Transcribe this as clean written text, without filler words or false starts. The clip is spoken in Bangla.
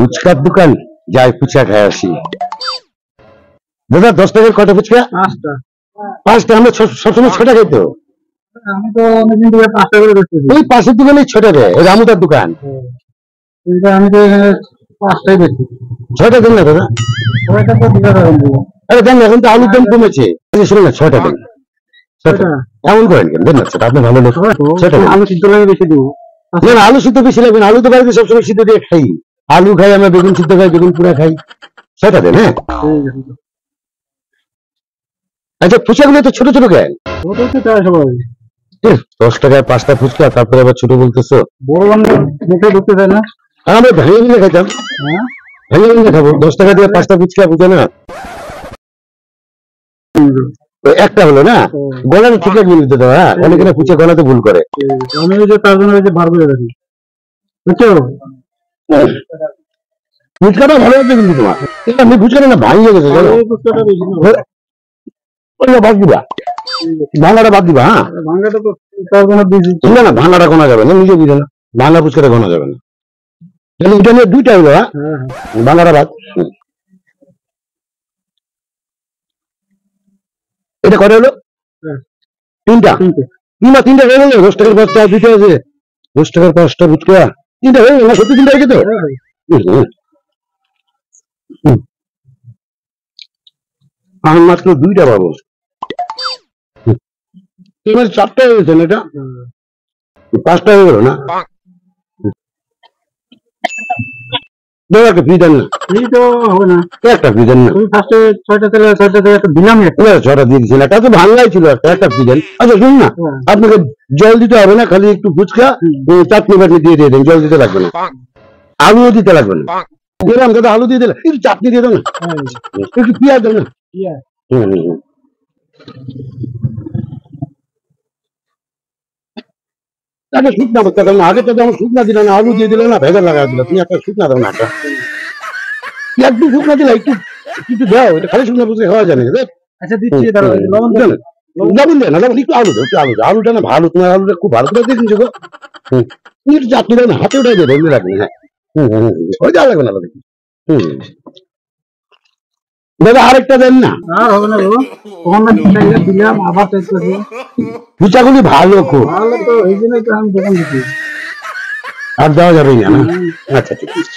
ফুচকার দোকান যাই ফুচকা খাই আসি। দাদা 10 টাকার কটা ফুচকা? 5টা। 5টা? আমরা সবসময় 6 টাকাই তো। আমি তো অনেকদিন ধরে 5টা করে বেচতেছি। ওই পাশের দোকানে 6 টাকা, ওই রামুদার দোকান। কিন্তু আমি তো এখানে 5টাই বেচি। 6টা দেন না দাদা। 6টা তো দিতে পারবেন। আরে দেন না, এখন তো আলুর দাম কমেছে। শুনুন না, 6টা দেন। 6টা এমন করেন কেন? দেন না, সেটা আপনি ভালো লোক। 6টা আলু সিদ্ধ লাগে বেশি দিব। না না, আলু সিদ্ধ বেশি লাগবে না। আলু তো বাড়িতে সবসময় সিদ্ধ দিয়ে খাই। আলু খাই আমরা, বেগুন সিদ্ধ খাই, বেগুন পুরা খাই। 6টা দেন। হ্যাঁ আচ্ছা, ফুচকাগুলো তো ছোট ছোট কেন? 10 টাকায় 5টা ফুচকা, তারপরে আবার ছোট বলতেছো। বড় বান্ধব মুখে ঢুকতে চায় না। আমরা ভেঙে নিয়ে খাইতাম। ভেঙে নিয়ে খাবো। 10 টাকা দিয়ে 5টা ফুচকা, বুঝে না? একটা হলো না, গলাটা ঠিক লাগবে নিতে দেওয়া। অনেকে না ফুচকা গলাতে ভুল করে। আমি ওই যে তার জন্য ওই যে বার করে রাখি, বুঝছো? ফুচকাটা ভালো লাগবে কিন্তু তোমার। আমি ফুচকাটা না ভাঙিয়ে গেছে, জানো? বাদ দিবা, ভাঙাটা বাদ দিবা। হ্যাঁ, ভাঙাটা তো তার জন্য না না, ভাঙাটা গোনা যাবে না, নিজে বুঝে না। ভাঙা ফুচকাটা গোনা যাবে না। তাহলে এটা নিয়ে 2টা হলো। হ্যাঁ, ভাঙাটা বাদ। এটা কটা হলো? 3টা। 3টা হয়ে গেল। 10 টাকার 5টা, 2টা আছে। 10 টাকার 5টা ফুচকা, 3টা হয়ে গেল। সত্যি 3টা হয়েছে তো? আমি মাত্র 2টা পাবো। 4টা হয়ে গেছে না? এটা 5টা হয়ে গেল না? একটা ফ্রি দেন না। ফ্রি তো হবে না। একটা ফ্রি দেন না। তুমি ফার্স্টে 6টা তেলে 6টা তেলে একটা দিলাম। 6টা দিয়ে দিচ্ছেন, একটা তো ভাঙলাই ছিল। একটা ফ্রি দেন। আচ্ছা শুনুন না, আপনাকে জল দিতে হবে না, খালি একটু ফুচকা চাটনি বাটনি দিয়ে দিয়ে দেন। জল দিতে লাগবে না, আলুও দিতে লাগবে না। দিলাম দাদা, আলু দিয়ে দিলাম, একটু চাটনি দিয়ে দাও না, একটু পেঁয়াজ দাও না। একটা শুকনা করতে দাও না। আগে তো যেমন শুকনা দিলে না, আলু দিয়ে দিলে না, ভেজা লাগা দিল। তুমি একটা শুকনা দাও না, একটা একটু শুকনা দিলে একটু একটু দাও। এটা খালি শুকনা ফুচকা খাওয়া যায় না। আচ্ছা দিচ্ছি, দাঁড়াও। লবণ দেন। লবণ দেয় না, লবণ একটু আলু দাও, একটু আলু দাও। আলুটা না ভালো, তোমার আলুটা খুব ভালো করে দিয়ে দিচ্ছ গো। একটু চাটনি দাও না, হাতে ওটাই দিয়ে ধরলে লাগবে। হ্যাঁ ওই যা লাগবে না দাদা। দাদা আরেকটা দেন না। আর হবে না গো, ওখানে দিলাম আবার চাইতেছি। ফুচাগুলি ভালো খুব ভালো তো, এই জন্যই তো আমি দোকান দিচ্ছি। আর দেওয়া যাবে না। আচ্ছা ঠিক আছে।